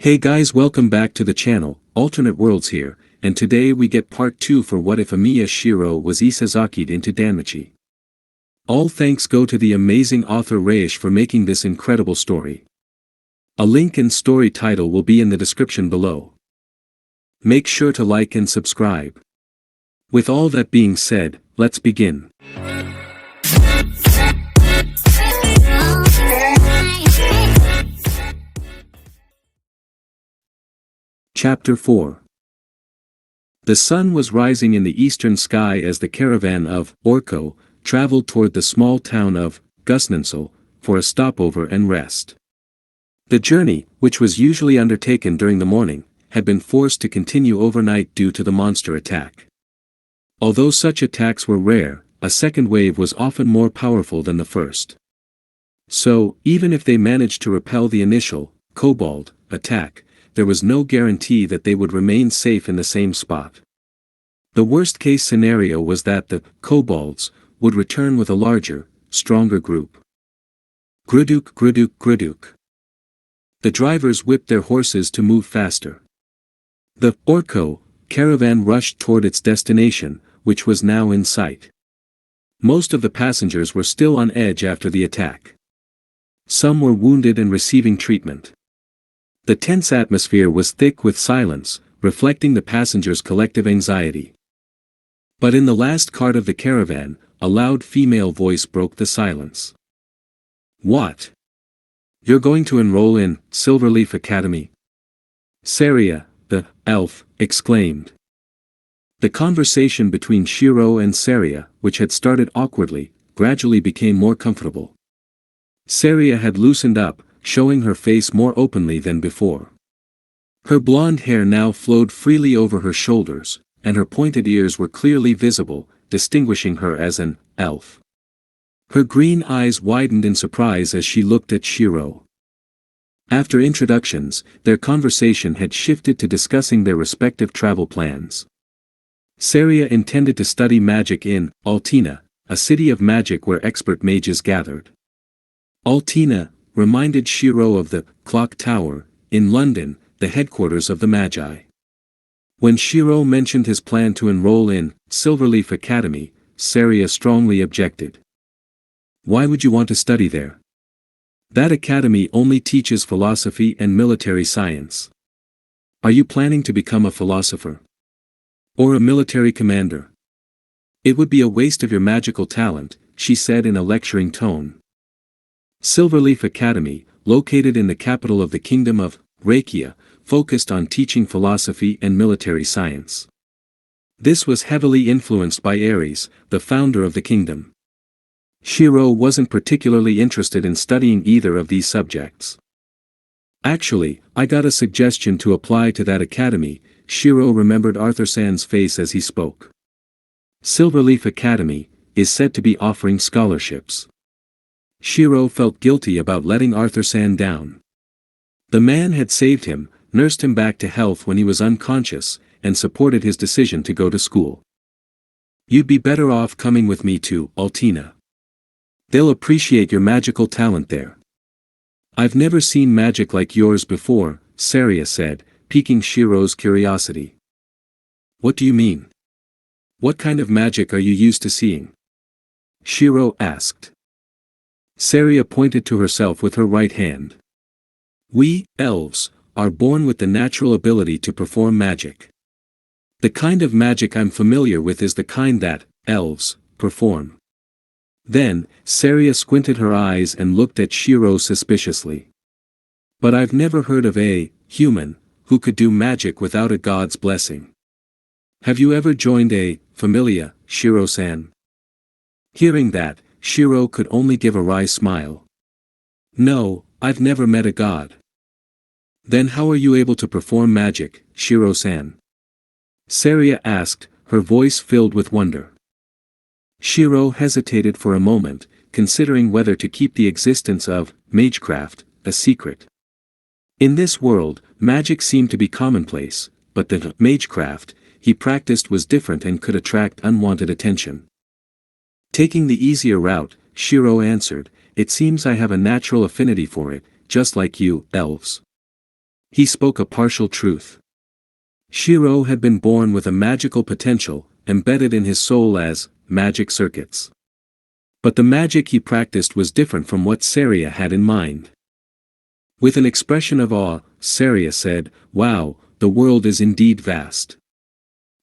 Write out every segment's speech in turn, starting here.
Hey guys, welcome back to the channel, Alternate Worlds here, and today we get part 2 for what if Emiya Shirou was Issekai'd into Danmachi. All thanks go to the amazing author Rayish for making this incredible story. A link and story title will be in the description below. Make sure to like and subscribe. With all that being said, let's begin. Chapter 4. The sun was rising in the eastern sky as the caravan of Orko traveled toward the small town of Gusnansel for a stopover and rest. The journey, which was usually undertaken during the morning, had been forced to continue overnight due to the monster attack. Although such attacks were rare, a second wave was often more powerful than the first. So, even if they managed to repel the initial, kobold, attack, there was no guarantee that they would remain safe in the same spot. The worst-case scenario was that the kobolds would return with a larger, stronger group. Gruduk, gruduk, gruduk. The drivers whipped their horses to move faster. The Orko caravan rushed toward its destination, which was now in sight. Most of the passengers were still on edge after the attack. Some were wounded and receiving treatment. The tense atmosphere was thick with silence, reflecting the passengers' collective anxiety. But in the last cart of the caravan, a loud female voice broke the silence. "What? You're going to enroll in Silverleaf Academy?" Saria, the elf, exclaimed. The conversation between Shirou and Saria, which had started awkwardly, gradually became more comfortable. Saria had loosened up, showing her face more openly than before. Her blonde hair now flowed freely over her shoulders, and her pointed ears were clearly visible, distinguishing her as an elf. Her green eyes widened in surprise as she looked at Shirou. After introductions, their conversation had shifted to discussing their respective travel plans. Saria intended to study magic in Altina, a city of magic where expert mages gathered. Altina reminded Shirou of the Clock Tower, in London, the headquarters of the Magi. When Shirou mentioned his plan to enroll in Silverleaf Academy, Saria strongly objected. "Why would you want to study there? That academy only teaches philosophy and military science. Are you planning to become a philosopher? Or a military commander? It would be a waste of your magical talent," she said in a lecturing tone. Silverleaf Academy, located in the capital of the Kingdom of Rayish, focused on teaching philosophy and military science. This was heavily influenced by Ares, the founder of the kingdom. Shirou wasn't particularly interested in studying either of these subjects. "Actually, I got a suggestion to apply to that academy," Shirou remembered Arthur San's face as he spoke. Silverleaf Academy is said to be offering scholarships. Shirou felt guilty about letting Arthur San down. The man had saved him, nursed him back to health when he was unconscious, and supported his decision to go to school. "You'd be better off coming with me to Altina. They'll appreciate your magical talent there." "I've never seen magic like yours before," Saria said, piquing Shirou's curiosity. "What do you mean? What kind of magic are you used to seeing?" Shirou asked. Saria pointed to herself with her right hand. "We, elves, are born with the natural ability to perform magic. The kind of magic I'm familiar with is the kind that elves perform." Then, Saria squinted her eyes and looked at Shirou suspiciously. "But I've never heard of a human who could do magic without a god's blessing. Have you ever joined a familia, Shirou-san?" Hearing that, Shirou could only give a wry smile. "No, I've never met a god." "Then how are you able to perform magic, Shirou-san?" Saria asked, her voice filled with wonder. Shirou hesitated for a moment, considering whether to keep the existence of magecraft a secret. In this world, magic seemed to be commonplace, but the magecraft he practiced was different and could attract unwanted attention. Taking the easier route, Shirou answered, "It seems I have a natural affinity for it, just like you, elves." He spoke a partial truth. Shirou had been born with a magical potential, embedded in his soul as magic circuits. But the magic he practiced was different from what Saria had in mind. With an expression of awe, Saria said, "Wow, the world is indeed vast.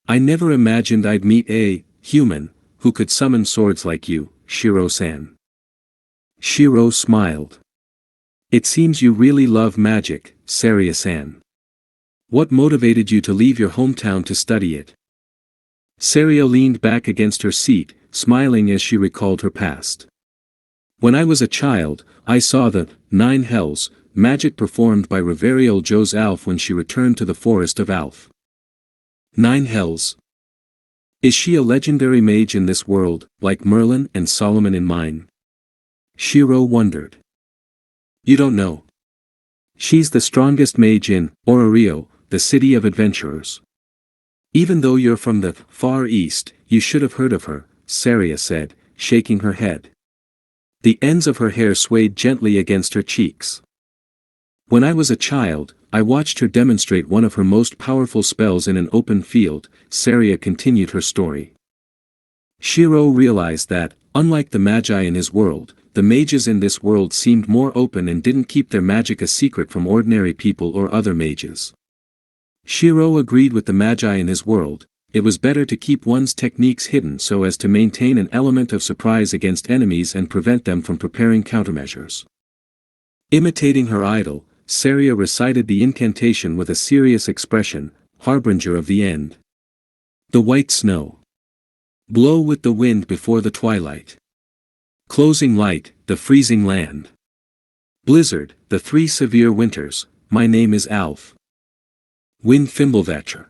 I never imagined I'd meet a human who could summon swords like you, Shirou-san." Shirou smiled. "It seems you really love magic, Saria-san. What motivated you to leave your hometown to study it?" Saria leaned back against her seat, smiling as she recalled her past. "When I was a child, I saw the 9 Hells magic performed by Reverio Joe's Alf when she returned to the forest of Alf." 9 Hells? Is she a legendary mage in this world, like Merlin and Solomon in mine? Shirou wondered. "You don't know. She's the strongest mage in Ororio, the city of adventurers. Even though you're from the Far East, you should have heard of her," Saria said, shaking her head. The ends of her hair swayed gently against her cheeks. "When I was a child, I watched her demonstrate one of her most powerful spells in an open field," Saria continued her story. Shirou realized that, unlike the magi in his world, the mages in this world seemed more open and didn't keep their magic a secret from ordinary people or other mages. Shirou agreed with the magi in his world. It was better to keep one's techniques hidden so as to maintain an element of surprise against enemies and prevent them from preparing countermeasures. Imitating her idol, Saria recited the incantation with a serious expression, harbinger of the end. "The white snow. Blow with the wind before the twilight. Closing light, the freezing land. Blizzard, the 3 severe winters, my name is Alf. Wind Fimbulvatcher."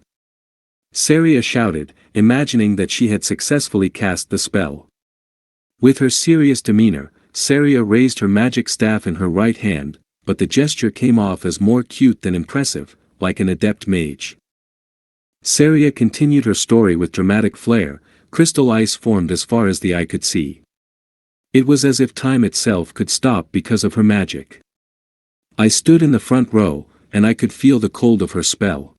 Saria shouted, imagining that she had successfully cast the spell. With her serious demeanor, Saria raised her magic staff in her right hand, but the gesture came off as more cute than impressive, like an adept mage. Saria continued her story with dramatic flair. Crystal ice formed as far as the eye could see. It was as if time itself could stop because of her magic. "I stood in the front row, and I could feel the cold of her spell."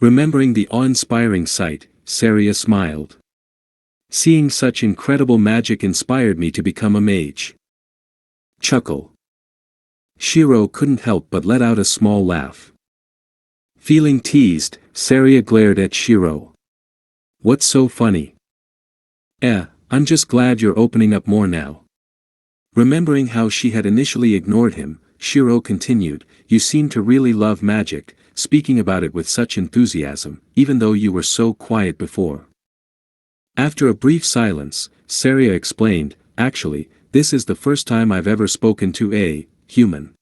Remembering the awe-inspiring sight, Saria smiled. "Seeing such incredible magic inspired me to become a mage." Chuckle. Shirou couldn't help but let out a small laugh. Feeling teased, Saria glared at Shirou. "What's so funny?" I'm just glad you're opening up more now." Remembering how she had initially ignored him, Shirou continued, "You seem to really love magic, speaking about it with such enthusiasm, even though you were so quiet before." After a brief silence, Saria explained, "Actually, this is the first time I've ever spoken to a human.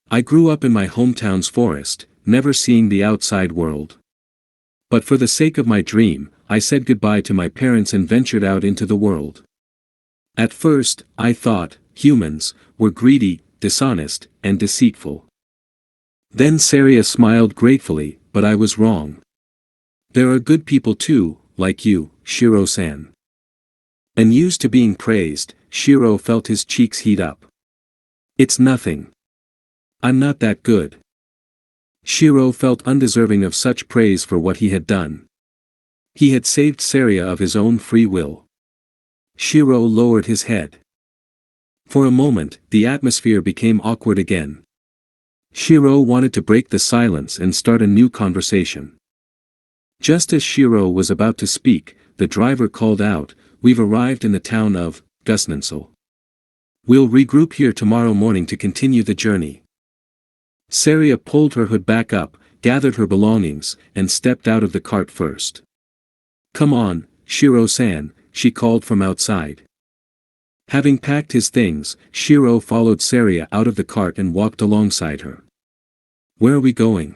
I grew up in my hometown's forest, never seeing the outside world. But for the sake of my dream, I said goodbye to my parents and ventured out into the world. At first, I thought humans were greedy, dishonest, and deceitful." Then Saria smiled gratefully, "But I was wrong. There are good people too, like you, Shirou-san." And used to being praised, Shirou felt his cheeks heat up. "It's nothing. I'm not that good." Shirou felt undeserving of such praise for what he had done. He had saved Saria of his own free will. Shirou lowered his head. For a moment, the atmosphere became awkward again. Shirou wanted to break the silence and start a new conversation. Just as Shirou was about to speak, the driver called out, "We've arrived in the town of Gusnansel. We'll regroup here tomorrow morning to continue the journey." Saria pulled her hood back up, gathered her belongings, and stepped out of the cart first. "Come on, Shirou-san," she called from outside. Having packed his things, Shirou followed Saria out of the cart and walked alongside her. "Where are we going?"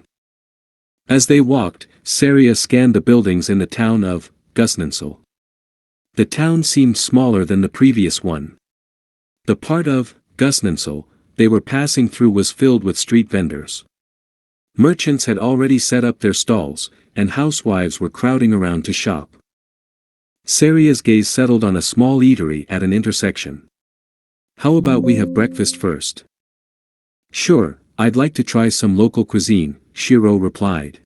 As they walked, Saria scanned the buildings in the town of Gusnansel. The town seemed smaller than the previous one. The part of Gusnansel they were passing through was filled with street vendors. Merchants had already set up their stalls, and housewives were crowding around to shop. Saria's gaze settled on a small eatery at an intersection. "How about we have breakfast first?" "Sure, I'd like to try some local cuisine, Shirou replied.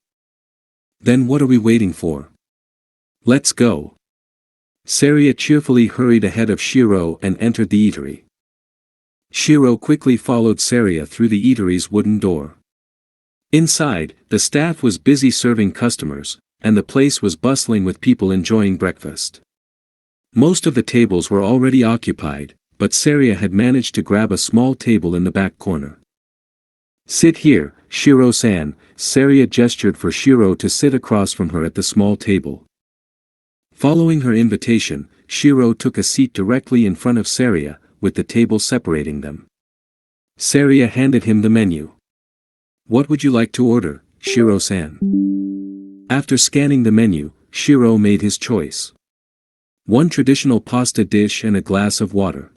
Then what are we waiting for? Let's go. Saria cheerfully hurried ahead of Shirou and entered the eatery. Shirou quickly followed Saria through the eatery's wooden door. Inside, the staff was busy serving customers, and the place was bustling with people enjoying breakfast. Most of the tables were already occupied, but Saria had managed to grab a small table in the back corner. Sit here, Shiro-san, Saria gestured for Shirou to sit across from her at the small table. Following her invitation, Shirou took a seat directly in front of Saria, with the table separating them. Saria handed him the menu. What would you like to order, Shiro-san? After scanning the menu, Shirou made his choice. One traditional pasta dish and a glass of water.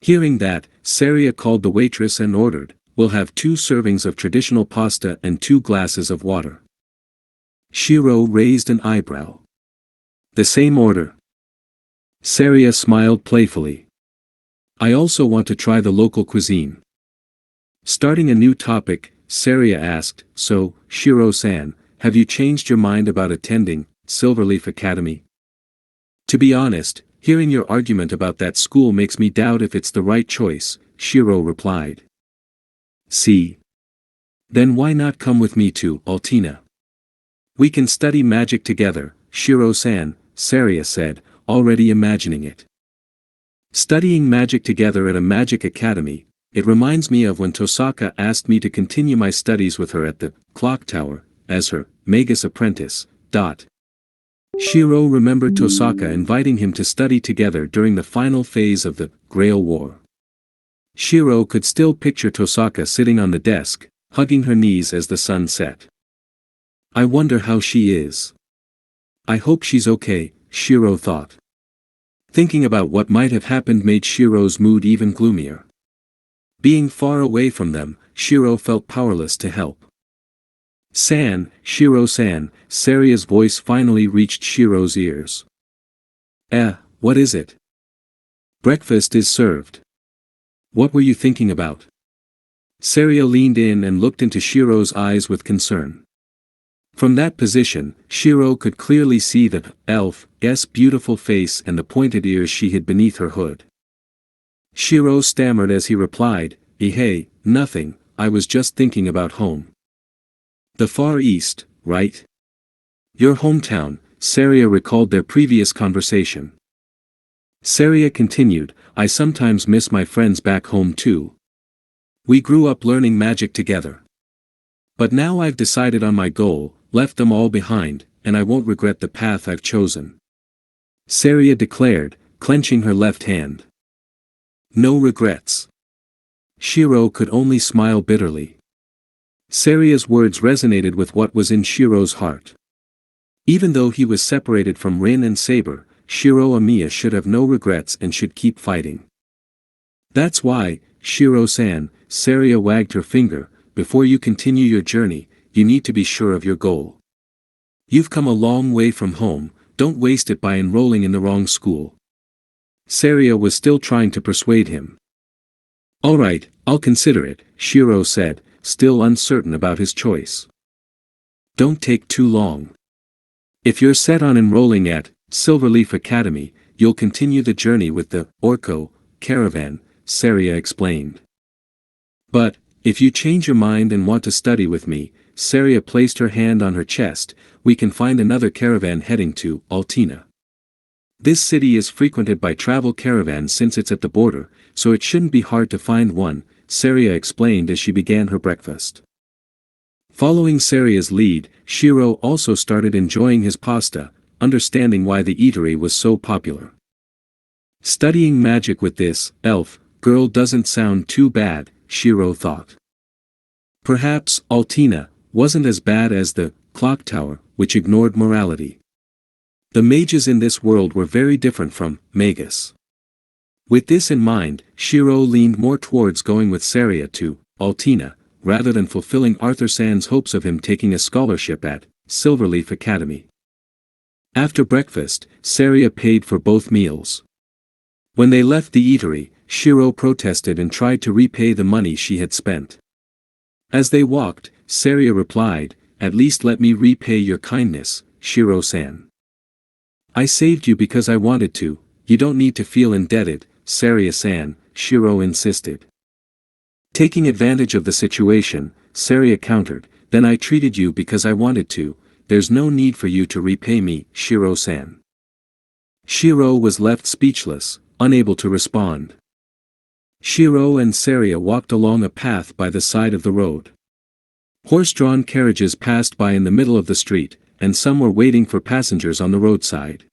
Hearing that, Saria called the waitress and ordered, "We'll have 2 servings of traditional pasta and 2 glasses of water." Shirou raised an eyebrow. The same order. Saria smiled playfully. I also want to try the local cuisine. Starting a new topic, Saria asked, so, Shiro-san, have you changed your mind about attending Silverleaf Academy? To be honest, hearing your argument about that school makes me doubt if it's the right choice, Shirou replied. See? Then why not come with me to Altina? We can study magic together, Shiro-san, Saria said, already imagining it. Studying magic together at a magic academy, it reminds me of when Tosaka asked me to continue my studies with her at the clock tower, as her magus apprentice. Shirou remembered Tosaka inviting him to study together during the final phase of the Grail War. Shirou could still picture Tosaka sitting on the desk, hugging her knees as the sun set. I wonder how she is. I hope she's okay, Shirou thought. Thinking about what might have happened made Shirou's mood even gloomier. Being far away from them, Shirou felt powerless to help. Shiro-san, Saria's voice finally reached Shirou's ears. What is it? Breakfast is served. What were you thinking about? Saria leaned in and looked into Shirou's eyes with concern. From that position, Shirou could clearly see the elf's beautiful face and the pointed ears she hid beneath her hood. Shirou stammered as he replied, Hey, nothing, I was just thinking about home. The Far East, right? Your hometown, Saria recalled their previous conversation. Saria continued, I sometimes miss my friends back home too. We grew up learning magic together. But now I've decided on my goal, left them all behind, and I won't regret the path I've chosen. Saria declared, clenching her left hand. No regrets. Shirou could only smile bitterly. Saria's words resonated with what was in Shirou's heart. Even though he was separated from Rin and Saber, Shirou Emiya should have no regrets and should keep fighting. That's why, Shiro-san, Saria wagged her finger, before you continue your journey, you need to be sure of your goal. You've come a long way from home, don't waste it by enrolling in the wrong school. Saria was still trying to persuade him. Alright, I'll consider it, Shirou said, still uncertain about his choice. Don't take too long. If you're set on enrolling at Silverleaf Academy, you'll continue the journey with the Orko caravan, Saria explained. But, if you change your mind and want to study with me, Saria placed her hand on her chest, we can find another caravan heading to Altina. This city is frequented by travel caravans since it's at the border, so it shouldn't be hard to find one, Saria explained as she began her breakfast. Following Saria's lead, Shirou also started enjoying his pasta, understanding why the eatery was so popular. Studying magic with this elf girl doesn't sound too bad, Shirou thought. Perhaps Altina wasn't as bad as the clock tower, which ignored morality. The mages in this world were very different from magus. With this in mind, Shirou leaned more towards going with Saria to Altina, rather than fulfilling Arthur Sand's hopes of him taking a scholarship at Silverleaf Academy. After breakfast, Saria paid for both meals. When they left the eatery, Shirou protested and tried to repay the money she had spent. As they walked, Saria replied, "At least let me repay your kindness, Shirou-san. I saved you because I wanted to, you don't need to feel indebted, Saria-san," Shirou insisted. Taking advantage of the situation, Saria countered, "Then I treated you because I wanted to, there's no need for you to repay me, Shirou-san." Shirou was left speechless, unable to respond. Shirou and Saria walked along a path by the side of the road. Horse-drawn carriages passed by in the middle of the street, and some were waiting for passengers on the roadside.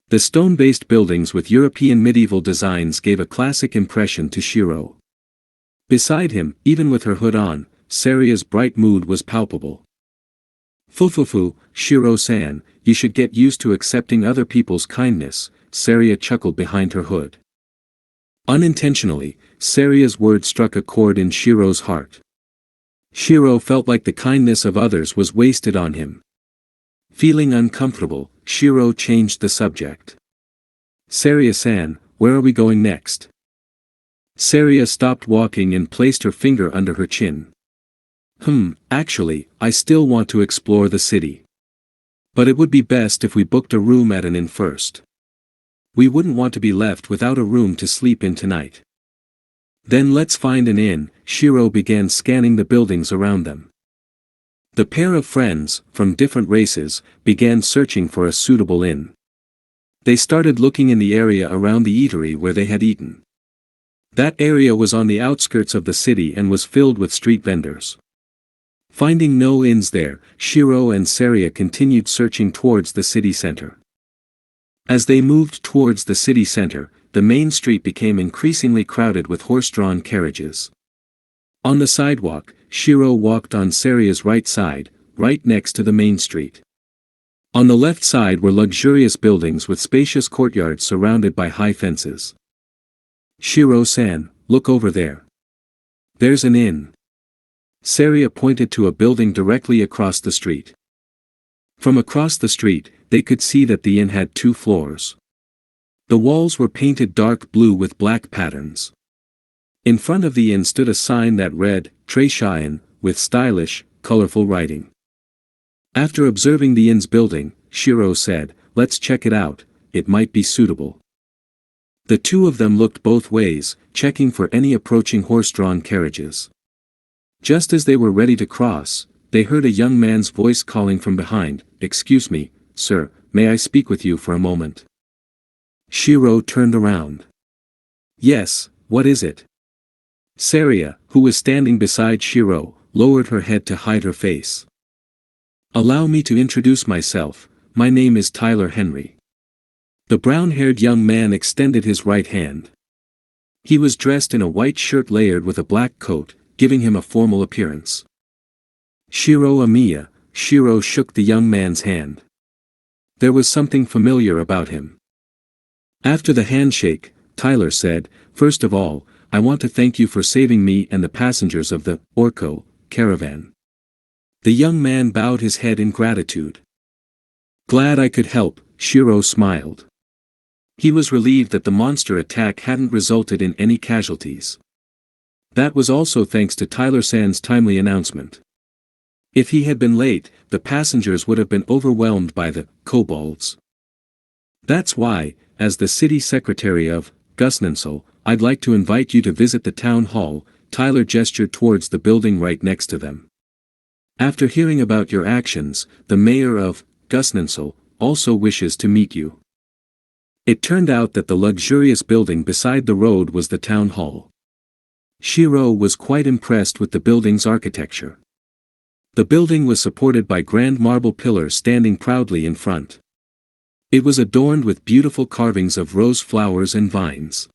The stone-based buildings with European medieval designs gave a classic impression to Shirou. Beside him, even with her hood on, Saria's bright mood was palpable. "Fufufu, Shirou-san, you should get used to accepting other people's kindness," Saria chuckled behind her hood. Unintentionally, Saria's words struck a chord in Shirou's heart. Shirou felt like the kindness of others was wasted on him. Feeling uncomfortable, Shirou changed the subject. "Saria-san, where are we going next?" Saria stopped walking and placed her finger under her chin. Actually, I still want to explore the city. But it would be best if we booked a room at an inn first. We wouldn't want to be left without a room to sleep in tonight." "Then let's find an inn," Shirou began scanning the buildings around them. The pair of friends, from different races, began searching for a suitable inn. They started looking in the area around the eatery where they had eaten. That area was on the outskirts of the city and was filled with street vendors. Finding no inns there, Shirou and Saria continued searching towards the city center. As they moved towards the city center, the main street became increasingly crowded with horse-drawn carriages. On the sidewalk, Shirou walked on Saria's right side, right next to the main street. On the left side were luxurious buildings with spacious courtyards surrounded by high fences. "Shirou-san, look over there. There's an inn." Saria pointed to a building directly across the street. From across the street, they could see that the inn had 2 floors. The walls were painted dark blue with black patterns. In front of the inn stood a sign that read, "Treishain," with stylish, colorful writing. After observing the inn's building, Shirou said, "Let's check it out, it might be suitable." The two of them looked both ways, checking for any approaching horse-drawn carriages. Just as they were ready to cross, they heard a young man's voice calling from behind, "Excuse me, sir, may I speak with you for a moment?" Shirou turned around. "Yes, what is it?" Saria, who was standing beside Shirou, lowered her head to hide her face. "Allow me to introduce myself, my name is Tyler Henry." The brown-haired young man extended his right hand. He was dressed in a white shirt layered with a black coat, giving him a formal appearance. "Shirou Emiya," Shirou shook the young man's hand. There was something familiar about him. After the handshake, Tyler said, "First of all, I want to thank you for saving me and the passengers of the Orko caravan." The young man bowed his head in gratitude. "Glad I could help," Shirou smiled. He was relieved that the monster attack hadn't resulted in any casualties. That was also thanks to Tyler-san's timely announcement. If he had been late, the passengers would have been overwhelmed by the kobolds. "That's why, as the city secretary of Gusnansel, I'd like to invite you to visit the town hall." Tyler gestured towards the building right next to them. "After hearing about your actions, the mayor of Gusnansel also wishes to meet you." It turned out that the luxurious building beside the road was the town hall. Shirou was quite impressed with the building's architecture. The building was supported by grand marble pillars standing proudly in front. It was adorned with beautiful carvings of rose flowers and vines.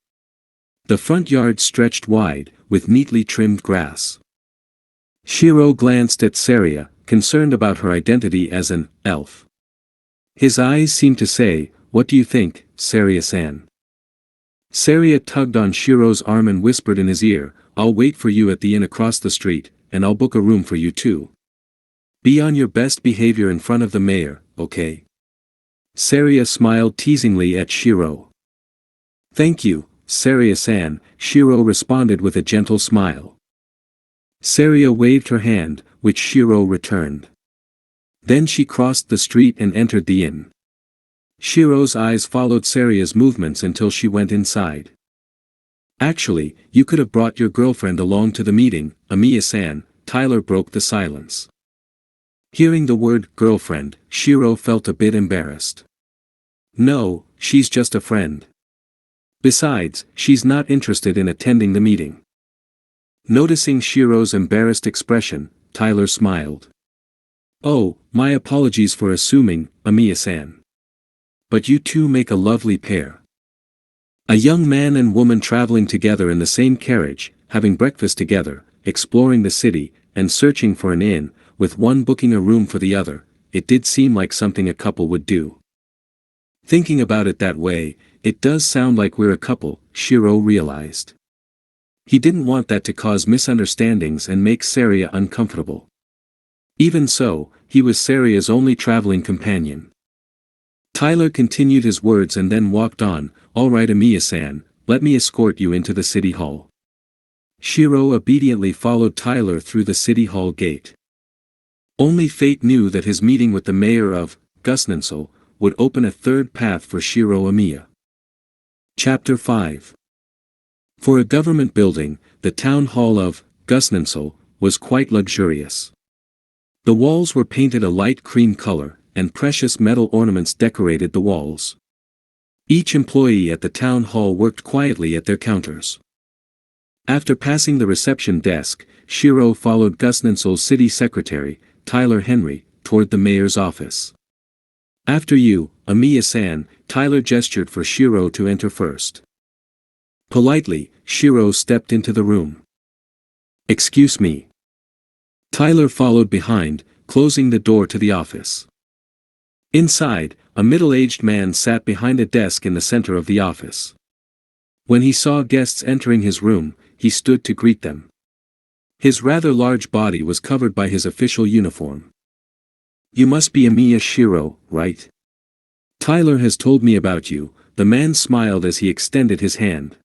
The front yard stretched wide, with neatly trimmed grass. Shirou glanced at Saria, concerned about her identity as an elf. His eyes seemed to say, "What do you think, Saria-san?" Saria tugged on Shirou's arm and whispered in his ear, "I'll wait for you at the inn across the street, and I'll book a room for you too. Be on your best behavior in front of the mayor, okay?" Saria smiled teasingly at Shirou. "Thank you, Saria-san," Shirou responded with a gentle smile. Saria waved her hand, which Shirou returned. Then she crossed the street and entered the inn. Shirou's eyes followed Saria's movements until she went inside. Actually, you could have brought your girlfriend along to the meeting, Emiya-san. Tyler broke the silence. Hearing the word girlfriend, Shirou felt a bit embarrassed. No, she's just a friend. Besides, she's not interested in attending the meeting. Noticing Shirou's embarrassed expression, Tyler smiled. Oh, my apologies for assuming, Emiya-san. But you two make a lovely pair. A young man and woman traveling together in the same carriage, having breakfast together, exploring the city, and searching for an inn, with one booking a room for the other, it did seem like something a couple would do. Thinking about it that way, it does sound like we're a couple, Shirou realized. He didn't want that to cause misunderstandings and make Saria uncomfortable. Even so, he was Saria's only traveling companion. Tyler continued his words and then walked on. All right, Emiya-san, let me escort you into the city hall. Shirou obediently followed Tyler through the city hall gate. Only fate knew that his meeting with the mayor of Gusnansel would open a third path for Shirou Emiya. Chapter 5. For a government building, the town hall of Gusnansel was quite luxurious. The walls were painted a light cream color, and precious metal ornaments decorated the walls. Each employee at the town hall worked quietly at their counters. After passing the reception desk, Shirou followed Gusnansel's city secretary, Tyler Henry, toward the mayor's office. After you, Emiya-san, Tyler gestured for Shirou to enter first. Politely, Shirou stepped into the room. Excuse me. Tyler followed behind, closing the door to the office. Inside, a middle-aged man sat behind a desk in the center of the office. When he saw guests entering his room, he stood to greet them. His rather large body was covered by his official uniform. You must be Emiya Shirou, right? Tyler has told me about you. The man smiled as he extended his hand.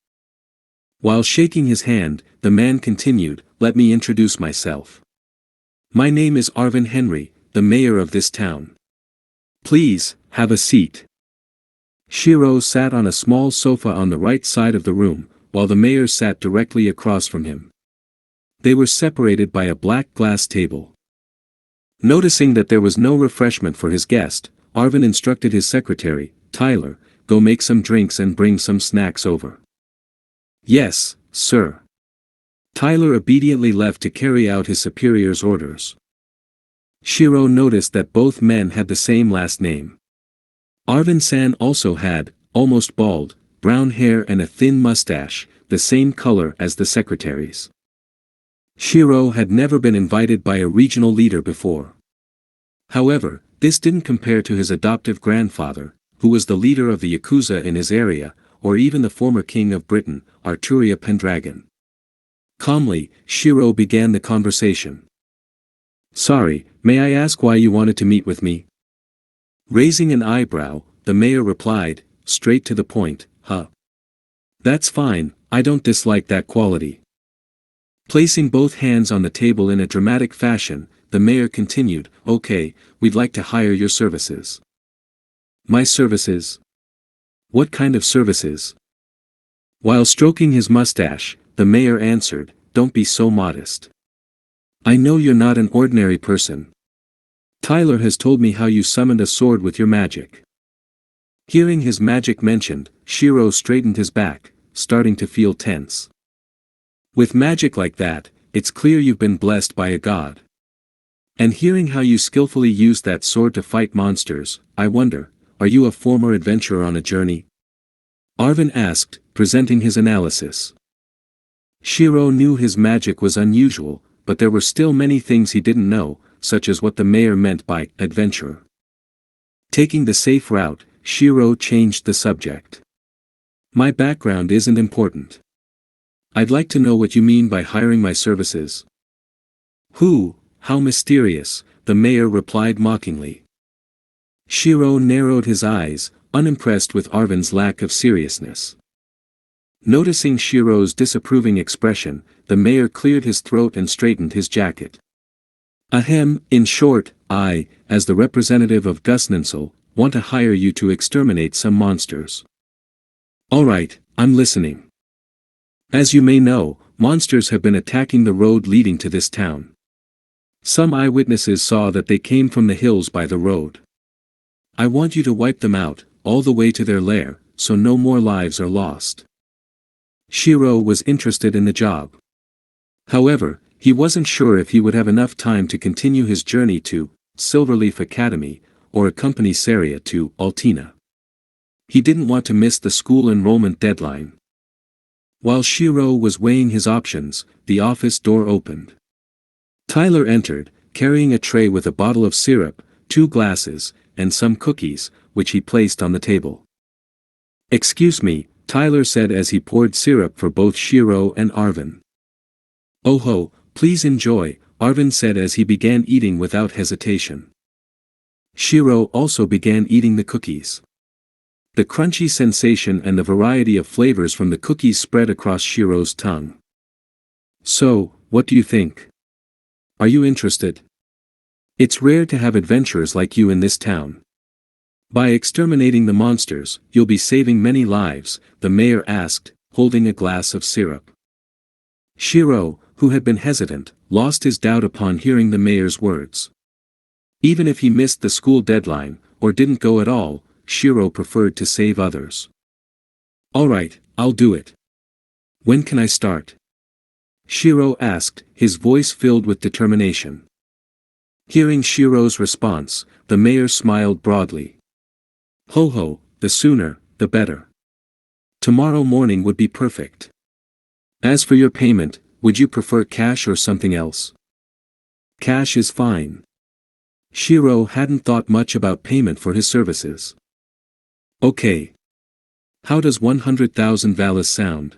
While shaking his hand, the man continued, let me introduce myself. My name is Arvin Henry, the mayor of this town. Please, have a seat. Shirou sat on a small sofa on the right side of the room, while the mayor sat directly across from him. They were separated by a black glass table. Noticing that there was no refreshment for his guest, Arvin instructed his secretary, Tyler, go make some drinks and bring some snacks over. Yes, sir. Tyler obediently left to carry out his superior's orders. Shirou noticed that both men had the same last name. Arvin-san also had, almost bald, brown hair and a thin mustache, the same color as the secretary's. Shirou had never been invited by a regional leader before. However, this didn't compare to his adoptive grandfather, who was the leader of the Yakuza in his area, or even the former king of Britain, Arturia Pendragon. Calmly, Shirou began the conversation. Sorry, may I ask why you wanted to meet with me? Raising an eyebrow, the mayor replied, straight to the point, huh? That's fine, I don't dislike that quality. Placing both hands on the table in a dramatic fashion, the mayor continued, okay, we'd like to hire your services. My services? What kind of services? While stroking his mustache, the mayor answered, don't be so modest. I know you're not an ordinary person. Tyler has told me how you summoned a sword with your magic. Hearing his magic mentioned, Shirou straightened his back, starting to feel tense. With magic like that, it's clear you've been blessed by a god. And hearing how you skillfully used that sword to fight monsters, I wonder, are you a former adventurer on a journey? Arvin asked, presenting his analysis. Shirou knew his magic was unusual, but there were still many things he didn't know, such as what the mayor meant by adventurer. Taking the safe route, Shirou changed the subject. My background isn't important. I'd like to know what you mean by hiring my services. How mysterious, the mayor replied mockingly. Shirou narrowed his eyes, unimpressed with Arvin's lack of seriousness. Noticing Shirou's disapproving expression, the mayor cleared his throat and straightened his jacket. Ahem, in short, I, as the representative of Gusninsel, want to hire you to exterminate some monsters. Alright, I'm listening. As you may know, monsters have been attacking the road leading to this town. Some eyewitnesses saw that they came from the hills by the road. I want you to wipe them out, all the way to their lair, so no more lives are lost. Shirou was interested in the job. However, he wasn't sure if he would have enough time to continue his journey to Silverleaf Academy, or accompany Saria to Altina. He didn't want to miss the school enrollment deadline. While Shirou was weighing his options, the office door opened. Tyler entered, carrying a tray with a bottle of syrup, 2 glasses, and some cookies, which he placed on the table. Excuse me, Tyler said as he poured syrup for both Shirou and Arvin. Oh ho, please enjoy, Arvin said as he began eating without hesitation. Shirou also began eating the cookies. The crunchy sensation and the variety of flavors from the cookies spread across Shirou's tongue. So, what do you think? Are you interested? It's rare to have adventurers like you in this town. By exterminating the monsters, you'll be saving many lives, the mayor asked, holding a glass of syrup. Shirou, who had been hesitant, lost his doubt upon hearing the mayor's words. Even if he missed the school deadline, or didn't go at all, Shirou preferred to save others. Alright, I'll do it. When can I start? Shirou asked, his voice filled with determination. Hearing Shirou's response, the mayor smiled broadly. Ho ho, the sooner, the better. Tomorrow morning would be perfect. As for your payment, would you prefer cash or something else? Cash is fine. Shirou hadn't thought much about payment for his services. Okay. How does 100,000 valas sound?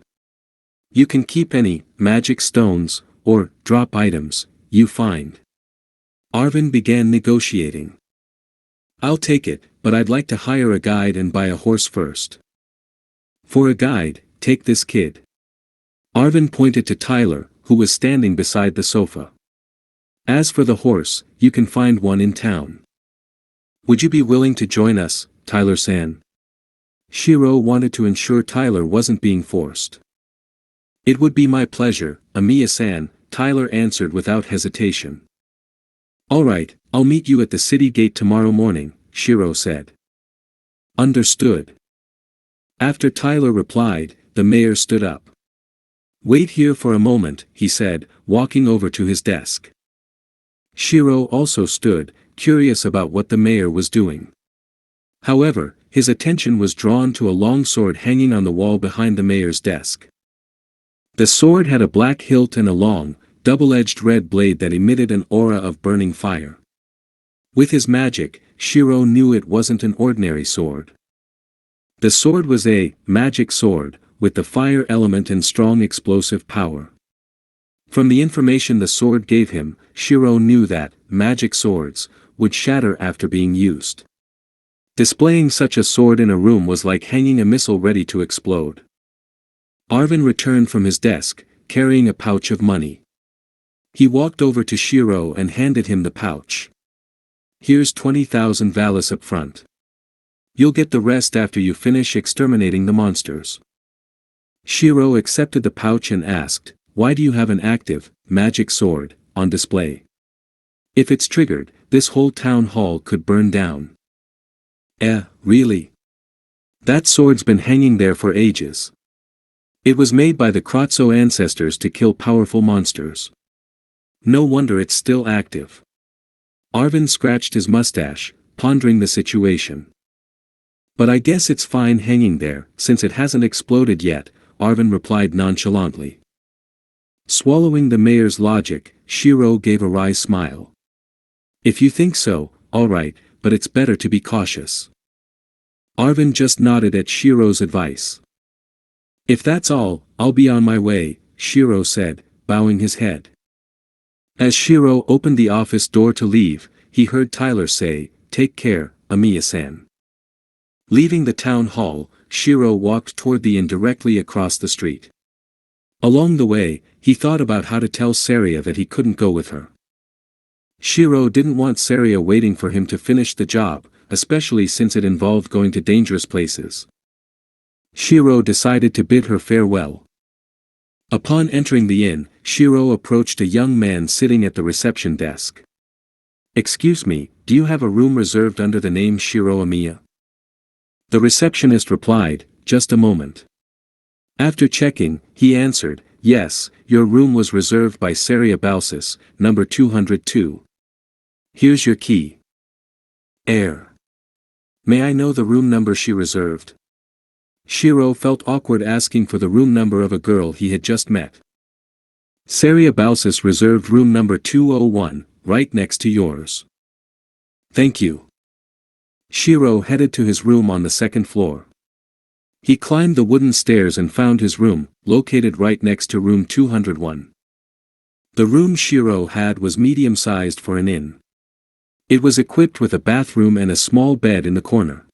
You can keep any magic stones, or drop items, you find. Arvin began negotiating. I'll take it, but I'd like to hire a guide and buy a horse first. For a guide, take this kid. Arvin pointed to Tyler, who was standing beside the sofa. As for the horse, you can find one in town. Would you be willing to join us, Tyler-san? Shirou wanted to ensure Tyler wasn't being forced. It would be my pleasure, Emiya-san, Tyler answered without hesitation. Alright, I'll meet you at the city gate tomorrow morning, Shirou said. Understood. After Tyler replied, the mayor stood up. Wait here for a moment, he said, walking over to his desk. Shirou also stood, curious about what the mayor was doing. However, his attention was drawn to a long sword hanging on the wall behind the mayor's desk. The sword had a black hilt and a long, double-edged red blade that emitted an aura of burning fire. With his magic, Shirou knew it wasn't an ordinary sword. The sword was a magic sword, with the fire element and strong explosive power. From the information the sword gave him, Shirou knew that magic swords would shatter after being used. Displaying such a sword in a room was like hanging a missile ready to explode. Arvin returned from his desk, carrying a pouch of money. He walked over to Shirou and handed him the pouch. Here's 20,000 valas up front. You'll get the rest after you finish exterminating the monsters. Shirou accepted the pouch and asked, why do you have an active, magic sword, on display? If it's triggered, this whole town hall could burn down. Really? That sword's been hanging there for ages. It was made by the Kratzo ancestors to kill powerful monsters. No wonder it's still active. Arvin scratched his mustache, pondering the situation. But I guess it's fine hanging there, since it hasn't exploded yet, Arvin replied nonchalantly. Swallowing the mayor's logic, Shirou gave a wry smile. If you think so, alright, but it's better to be cautious. Arvin just nodded at Shirou's advice. If that's all, I'll be on my way, Shirou said, bowing his head. As Shirou opened the office door to leave, he heard Tyler say, take care, Emiya-san. Leaving the town hall, Shirou walked toward the inn directly across the street. Along the way, he thought about how to tell Saria that he couldn't go with her. Shirou didn't want Saria waiting for him to finish the job, especially since it involved going to dangerous places. Shirou decided to bid her farewell. Upon entering the inn, Shirou approached a young man sitting at the reception desk. "Excuse me, do you have a room reserved under the name Shirou Emiya?" The receptionist replied, "Just a moment." After checking, he answered, "Yes, your room was reserved by Saria Balsis, number 202. Here's your key." Air. "May I know the room number she reserved?" Shirou felt awkward asking for the room number of a girl he had just met. "Saria Balsis reserved room number 201, right next to yours." "Thank you." Shirou headed to his room on the second floor. He climbed the wooden stairs and found his room, located right next to room 201. The room Shirou had was medium-sized for an inn. It was equipped with a bathroom and a small bed in the corner.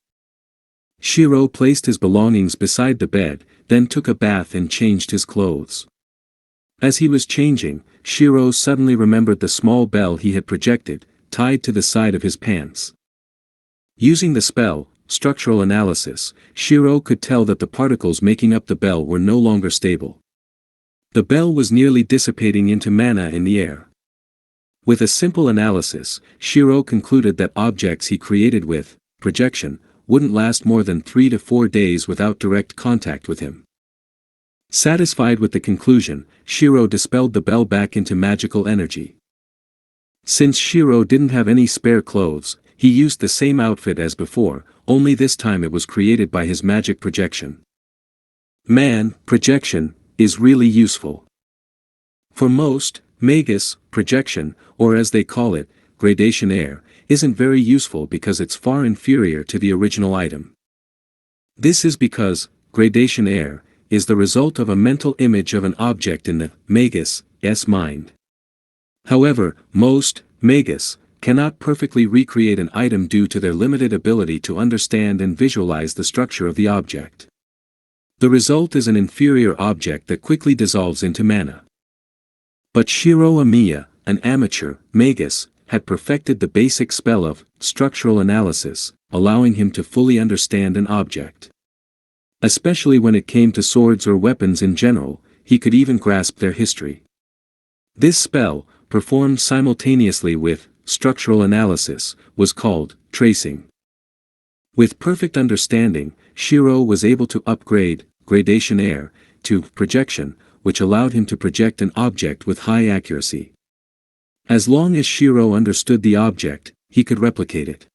Shirou placed his belongings beside the bed, then took a bath and changed his clothes. As he was changing, Shirou suddenly remembered the small bell he had projected, tied to the side of his pants. Using the spell, structural analysis, Shirou could tell that the particles making up the bell were no longer stable. The bell was nearly dissipating into mana in the air. With a simple analysis, Shirou concluded that objects he created with projection wouldn't last more than 3 to 4 days without direct contact with him. Satisfied with the conclusion, Shirou dispelled the bell back into magical energy. Since Shirou didn't have any spare clothes, he used the same outfit as before, only this time it was created by his magic projection. Man, projection is really useful. For most, magus, projection, or as they call it, gradation air, isn't very useful because it's far inferior to the original item. This is because gradation air is the result of a mental image of an object in the magus' mind. However, most magus cannot perfectly recreate an item due to their limited ability to understand and visualize the structure of the object. The result is an inferior object that quickly dissolves into mana. But Shirou Emiya, an amateur magus, had perfected the basic spell of structural analysis, allowing him to fully understand an object. Especially when it came to swords or weapons in general, he could even grasp their history. This spell, performed simultaneously with structural analysis, was called tracing. With perfect understanding, Shirou was able to upgrade gradation air to projection, which allowed him to project an object with high accuracy. As long as Shirou understood the object, he could replicate it.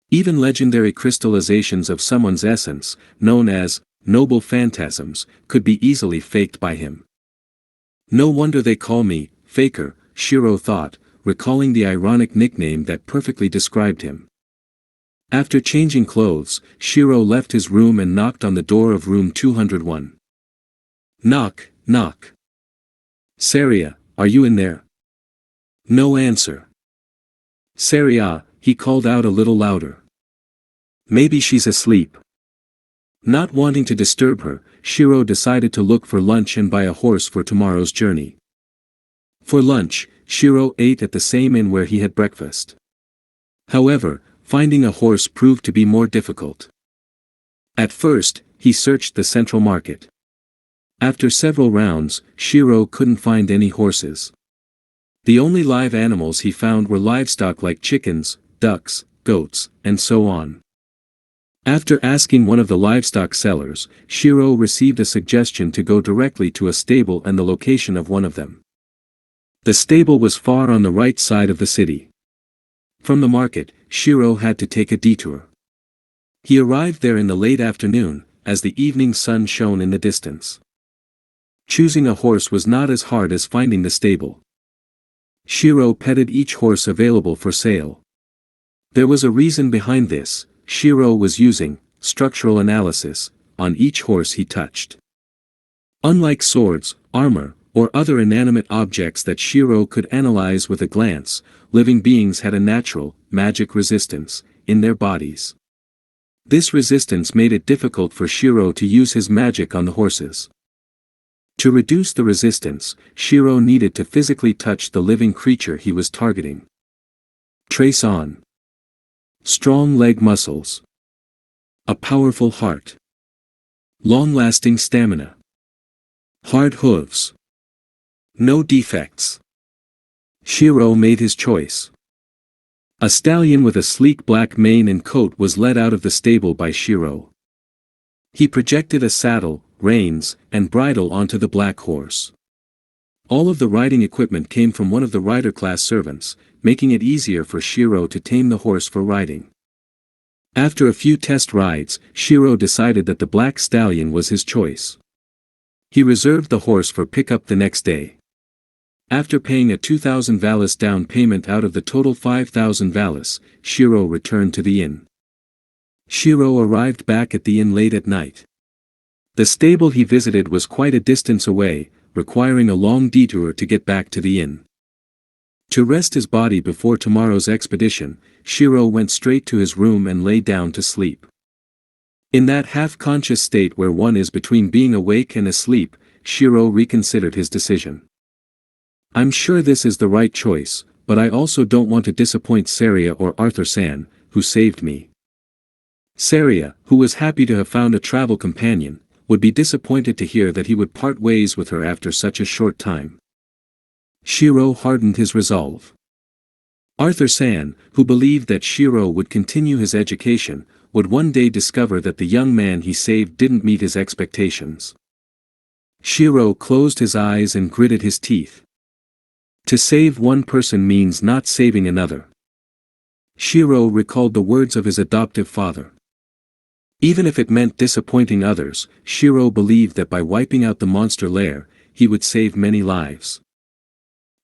Even legendary crystallizations of someone's essence, known as noble phantasms, could be easily faked by him. No wonder they call me Faker, Shirou thought, recalling the ironic nickname that perfectly described him. After changing clothes, Shirou left his room and knocked on the door of room 201. Knock, knock. "Saria, are you in there?" No answer. "Saria," he called out a little louder. "Maybe she's asleep." Not wanting to disturb her, Shirou decided to look for lunch and buy a horse for tomorrow's journey. For lunch, Shirou ate at the same inn where he had breakfast. However, finding a horse proved to be more difficult. At first, he searched the central market. After several rounds, Shirou couldn't find any horses. The only live animals he found were livestock like chickens, ducks, goats, and so on. After asking one of the livestock sellers, Shirou received a suggestion to go directly to a stable and the location of one of them. The stable was far on the right side of the city. From the market, Shirou had to take a detour. He arrived there in the late afternoon, as the evening sun shone in the distance. Choosing a horse was not as hard as finding the stable. Shirou petted each horse available for sale. There was a reason behind this. Shirou was using structural analysis on each horse he touched. Unlike swords, armor, or other inanimate objects that Shirou could analyze with a glance, living beings had a natural, magic resistance in their bodies. This resistance made it difficult for Shirou to use his magic on the horses. To reduce the resistance, Shirou needed to physically touch the living creature he was targeting. Trace on. Strong leg muscles. A powerful heart. Long-lasting stamina. Hard hooves. No defects. Shirou made his choice. A stallion with a sleek black mane and coat was led out of the stable by Shirou. He projected a saddle, reins, and bridle onto the black horse. All of the riding equipment came from one of the rider-class servants, making it easier for Shirou to tame the horse for riding. After a few test rides, Shirou decided that the black stallion was his choice. He reserved the horse for pickup the next day. After paying a 2,000 valis down payment out of the total 5,000 valis, Shirou returned to the inn. Shirou arrived back at the inn late at night. The stable he visited was quite a distance away, requiring a long detour to get back to the inn. To rest his body before tomorrow's expedition, Shirou went straight to his room and lay down to sleep. In that half-conscious state where one is between being awake and asleep, Shirou reconsidered his decision. I'm sure this is the right choice, but I also don't want to disappoint Saria or Arthur-san, who saved me. Saria, who was happy to have found a travel companion, would be disappointed to hear that he would part ways with her after such a short time. Shirou hardened his resolve. Arthur-san, who believed that Shirou would continue his education, would one day discover that the young man he saved didn't meet his expectations. Shirou closed his eyes and gritted his teeth. To save one person means not saving another. Shirou recalled the words of his adoptive father. Even if it meant disappointing others, Shirou believed that by wiping out the monster lair, he would save many lives.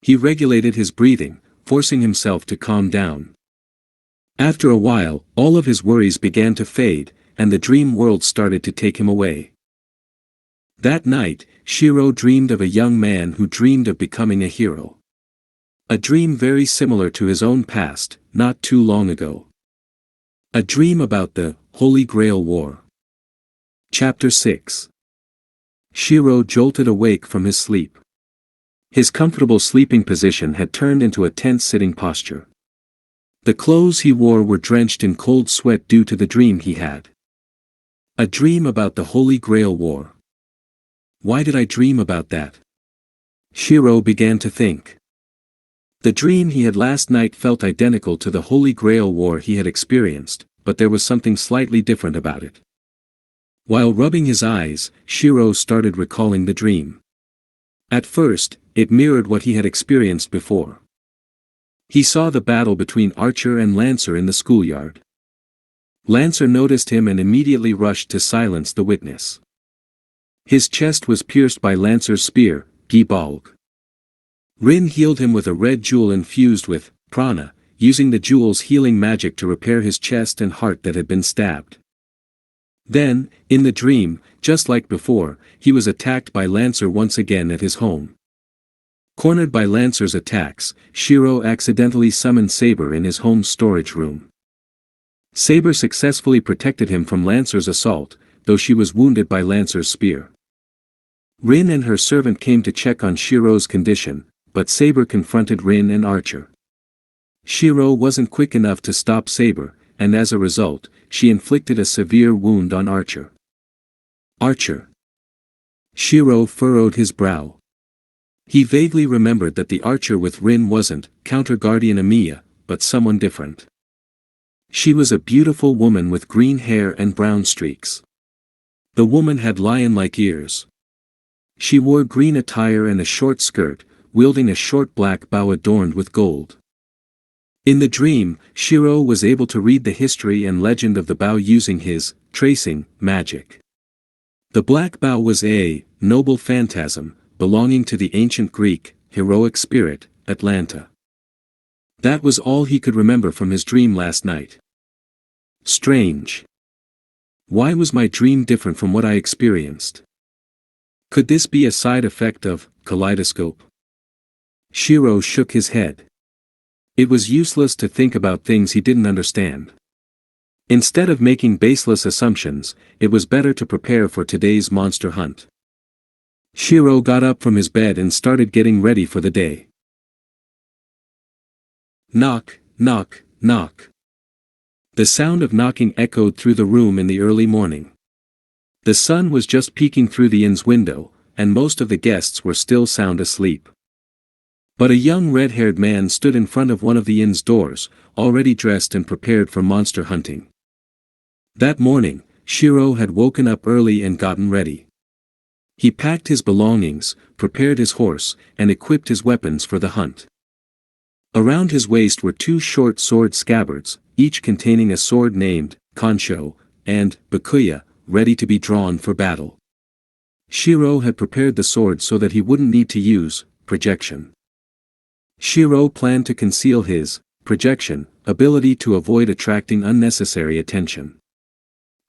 He regulated his breathing, forcing himself to calm down. After a while, all of his worries began to fade, and the dream world started to take him away. That night, Shirou dreamed of a young man who dreamed of becoming a hero. A dream very similar to his own past, not too long ago. A dream about the Holy Grail War. Chapter 6. Shirou jolted awake from his sleep. His comfortable sleeping position had turned into a tense sitting posture. The clothes he wore were drenched in cold sweat due to the dream he had. A dream about the Holy Grail War. Why did I dream about that? Shirou began to think. The dream he had last night felt identical to the Holy Grail War he had experienced, but there was something slightly different about it. While rubbing his eyes, Shirou started recalling the dream. At first, it mirrored what he had experienced before. He saw the battle between Archer and Lancer in the schoolyard. Lancer noticed him and immediately rushed to silence the witness. His chest was pierced by Lancer's spear, Gibalg. Rin healed him with a red jewel infused with prana, using the jewel's healing magic to repair his chest and heart that had been stabbed. Then, in the dream, just like before, he was attacked by Lancer once again at his home. Cornered by Lancer's attacks, Shirou accidentally summoned Saber in his home's storage room. Saber successfully protected him from Lancer's assault, though she was wounded by Lancer's spear. Rin and her servant came to check on Shirou's condition, but Saber confronted Rin and Archer. Shirou wasn't quick enough to stop Saber, and as a result, she inflicted a severe wound on Archer. Archer. Shirou furrowed his brow. He vaguely remembered that the archer with Rin wasn't counter-guardian Emiya, but someone different. She was a beautiful woman with green hair and brown streaks. The woman had lion-like ears. She wore green attire and a short skirt, wielding a short black bow adorned with gold. In the dream, Shirou was able to read the history and legend of the bow using his tracing magic. The black bow was a noble phantasm, belonging to the ancient Greek, heroic spirit, Atlanta. That was all he could remember from his dream last night. Strange. Why was my dream different from what I experienced? Could this be a side effect of kaleidoscope? Shirou shook his head. It was useless to think about things he didn't understand. Instead of making baseless assumptions, it was better to prepare for today's monster hunt. Shirou got up from his bed and started getting ready for the day. Knock, knock, knock. The sound of knocking echoed through the room in the early morning. The sun was just peeking through the inn's window, and most of the guests were still sound asleep. But a young red-haired man stood in front of one of the inn's doors, already dressed and prepared for monster hunting. That morning, Shirou had woken up early and gotten ready. He packed his belongings, prepared his horse, and equipped his weapons for the hunt. Around his waist were 2 short sword scabbards, each containing a sword named Kansho and Bakuya, ready to be drawn for battle. Shirou had prepared the sword so that he wouldn't need to use projection. Shirou planned to conceal his projection ability to avoid attracting unnecessary attention.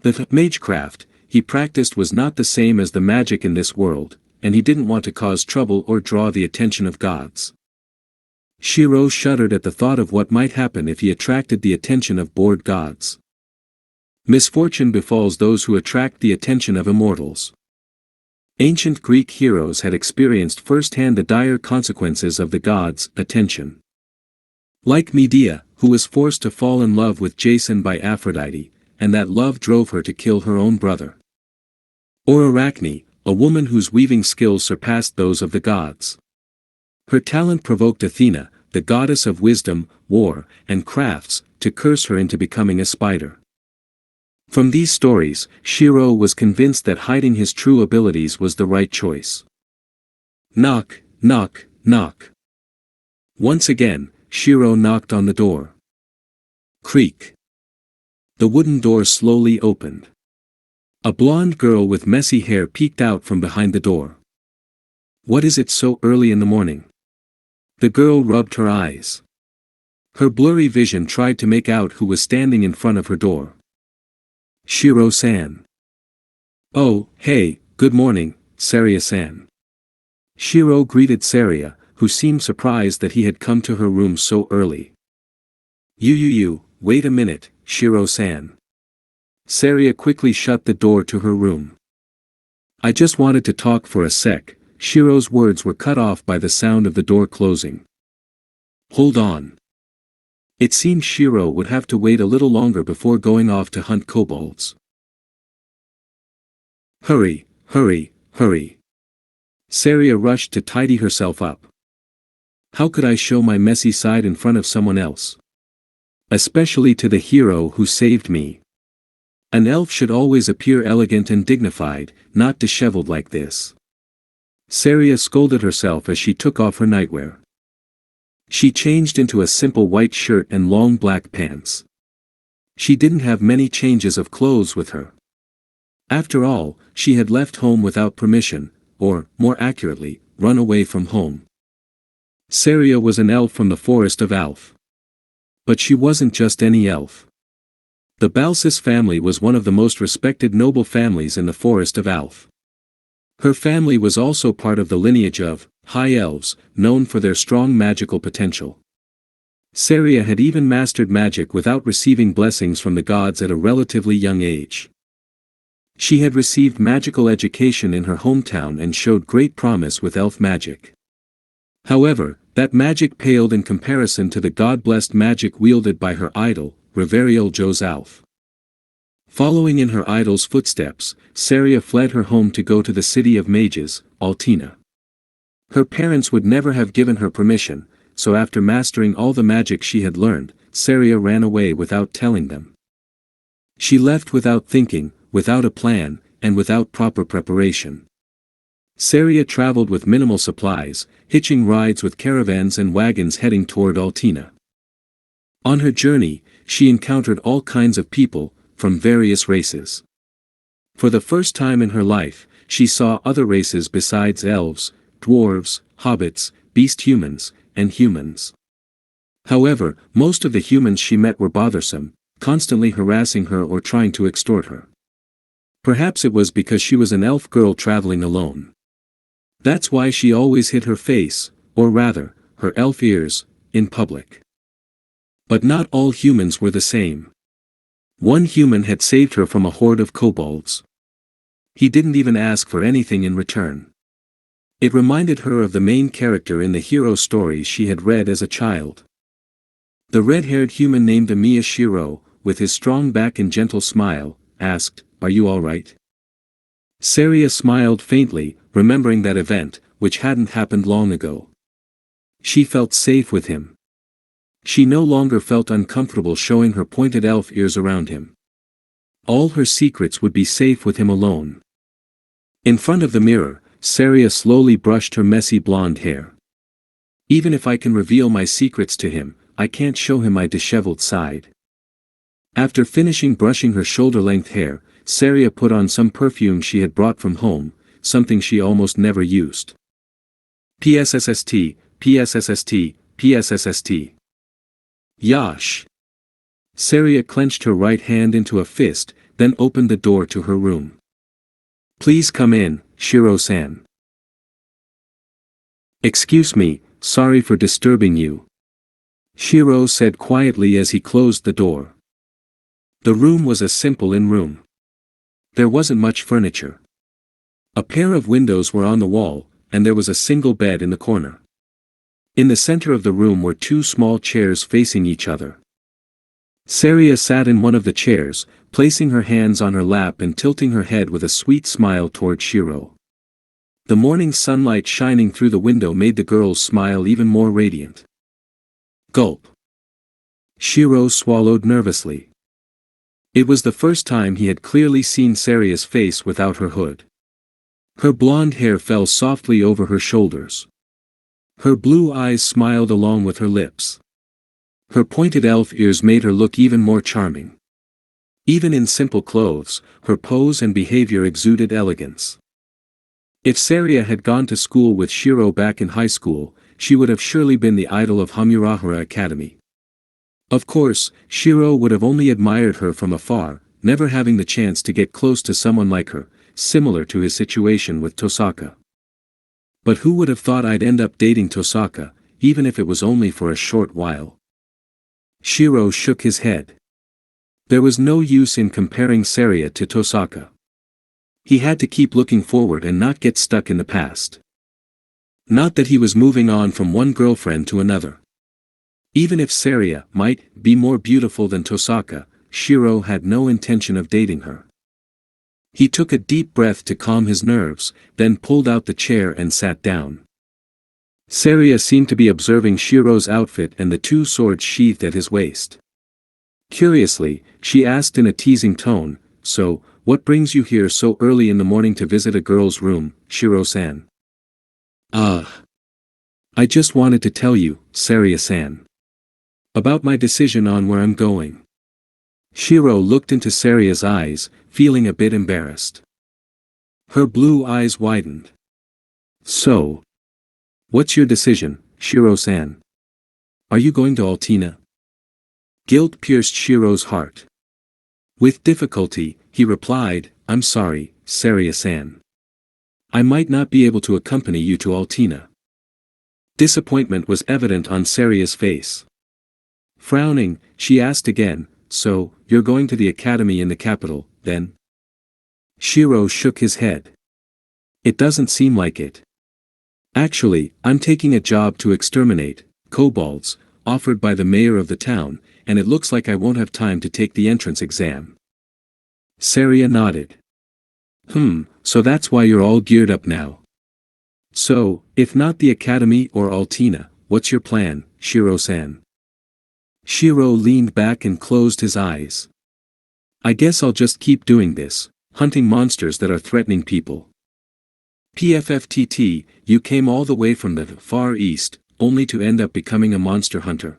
The magecraft he practiced was not the same as the magic in this world, and he didn't want to cause trouble or draw the attention of gods. Shirou shuddered at the thought of what might happen if he attracted the attention of bored gods. Misfortune befalls those who attract the attention of immortals. Ancient Greek heroes had experienced firsthand the dire consequences of the gods' attention. Like Medea, who was forced to fall in love with Jason by Aphrodite, and that love drove her to kill her own brother. Or Arachne, a woman whose weaving skills surpassed those of the gods. Her talent provoked Athena, the goddess of wisdom, war, and crafts, to curse her into becoming a spider. From these stories, Shirou was convinced that hiding his true abilities was the right choice. Knock, knock, knock. Once again, Shirou knocked on the door. Creak. The wooden door slowly opened. A blonde girl with messy hair peeked out from behind the door. What is it so early in the morning? The girl rubbed her eyes. Her blurry vision tried to make out who was standing in front of her door. Shirou-san. Oh, hey, good morning, Saria-san. Shirou greeted Saria, who seemed surprised that he had come to her room so early. Wait a minute, Shirou-san. Saria quickly shut the door to her room. I just wanted to talk for a sec. Shirou's words were cut off by the sound of the door closing. Hold on. It seemed Shirou would have to wait a little longer before going off to hunt kobolds. Hurry, hurry, hurry. Saria rushed to tidy herself up. How could I show my messy side in front of someone else? Especially to the hero who saved me. An elf should always appear elegant and dignified, not disheveled like this. Saria scolded herself as she took off her nightwear. She changed into a simple white shirt and long black pants. She didn't have many changes of clothes with her. After all, she had left home without permission, or, more accurately, run away from home. Saria was an elf from the forest of Alf. But she wasn't just any elf. The Balsis family was one of the most respected noble families in the forest of Alf. Her family was also part of the lineage of high elves, known for their strong magical potential. Saria had even mastered magic without receiving blessings from the gods at a relatively young age. She had received magical education in her hometown and showed great promise with elf magic. However, that magic paled in comparison to the god-blessed magic wielded by her idol, Reverial Jozalf. Following in her idol's footsteps, Saria fled her home to go to the city of mages, Altina. Her parents would never have given her permission, so after mastering all the magic she had learned, Saria ran away without telling them. She left without thinking, without a plan, and without proper preparation. Saria traveled with minimal supplies, hitching rides with caravans and wagons heading toward Altina. On her journey, she encountered all kinds of people, from various races. For the first time in her life, she saw other races besides elves, dwarves, hobbits, beast humans, and humans. However, most of the humans she met were bothersome, constantly harassing her or trying to extort her. Perhaps it was because she was an elf girl traveling alone. That's why she always hid her face, or rather, her elf ears, in public. But not all humans were the same. One human had saved her from a horde of kobolds. He didn't even ask for anything in return. It reminded her of the main character in the hero stories she had read as a child. The red-haired human named Emiya Shirou, with his strong back and gentle smile, asked, "Are you all right?" Saria smiled faintly, remembering that event, which hadn't happened long ago. She felt safe with him. She no longer felt uncomfortable showing her pointed elf ears around him. All her secrets would be safe with him alone. In front of the mirror, Saria slowly brushed her messy blonde hair. Even if I can reveal my secrets to him, I can't show him my disheveled side. After finishing brushing her shoulder-length hair, Saria put on some perfume she had brought from home, something she almost never used. PSSST, PSSST, PSSST. Yash. Saria clenched her right hand into a fist, then opened the door to her room. "Please come in, Shirou-san." "Excuse me, sorry for disturbing you," Shirou said quietly as he closed the door. The room was a simple-in room. There wasn't much furniture. A pair of windows were on the wall, and there was a single bed in the corner. In the center of the room were two small chairs facing each other. Saria sat in one of the chairs, placing her hands on her lap and tilting her head with a sweet smile toward Shirou. The morning sunlight shining through the window made the girl's smile even more radiant. Gulp. Shirou swallowed nervously. It was the first time he had clearly seen Saria's face without her hood. Her blonde hair fell softly over her shoulders. Her blue eyes smiled along with her lips. Her pointed elf ears made her look even more charming. Even in simple clothes, her pose and behavior exuded elegance. If Saria had gone to school with Shirou back in high school, she would have surely been the idol of Hamurahara Academy. Of course, Shirou would have only admired her from afar, never having the chance to get close to someone like her, similar to his situation with Tosaka. But who would have thought I'd end up dating Tosaka, even if it was only for a short while? Shirou shook his head. There was no use in comparing Saria to Tosaka. He had to keep looking forward and not get stuck in the past. Not that he was moving on from one girlfriend to another. Even if Saria might be more beautiful than Tosaka, Shirou had no intention of dating her. He took a deep breath to calm his nerves, then pulled out the chair and sat down. Saria seemed to be observing Shirou's outfit and the two swords sheathed at his waist. Curiously, she asked in a teasing tone, "So, what brings you here so early in the morning to visit a girl's room, Shirou-san?" I just wanted to tell you, Saria-san, about my decision on where I'm going." Shirou looked into Saria's eyes, feeling a bit embarrassed. Her blue eyes widened. "So, what's your decision, Shirou-san? Are you going to Altina?" Guilt pierced Shirou's heart. With difficulty, he replied, "I'm sorry, Saria-san. I might not be able to accompany you to Altina." Disappointment was evident on Saria's face. Frowning, she asked again, "So, you're going to the academy in the capital, then?" Shirou shook his head. "It doesn't seem like it. Actually, I'm taking a job to exterminate kobolds, offered by the mayor of the town, and it looks like I won't have time to take the entrance exam." Saria nodded. So that's why you're all geared up now. So, if not the academy or Altina, what's your plan, Shirou-san?" Shirou leaned back and closed his eyes. "I guess I'll just keep doing this, hunting monsters that are threatening people." Pt.2, you came all the way from the Far East, only to end up becoming a monster hunter.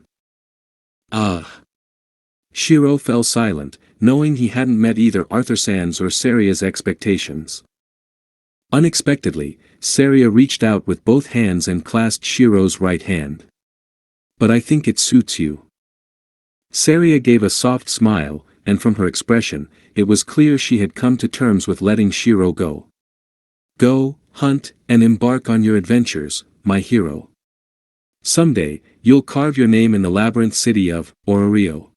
Shirou fell silent, knowing he hadn't met either Arthur-san's or Saria's expectations. Unexpectedly, Saria reached out with both hands and clasped Shirou's right hand. "But I think it suits you." Saria gave a soft smile, and from her expression, it was clear she had come to terms with letting Shirou go. "Go, hunt, and embark on your adventures, my hero. Someday, you'll carve your name in the labyrinth city of Ororio."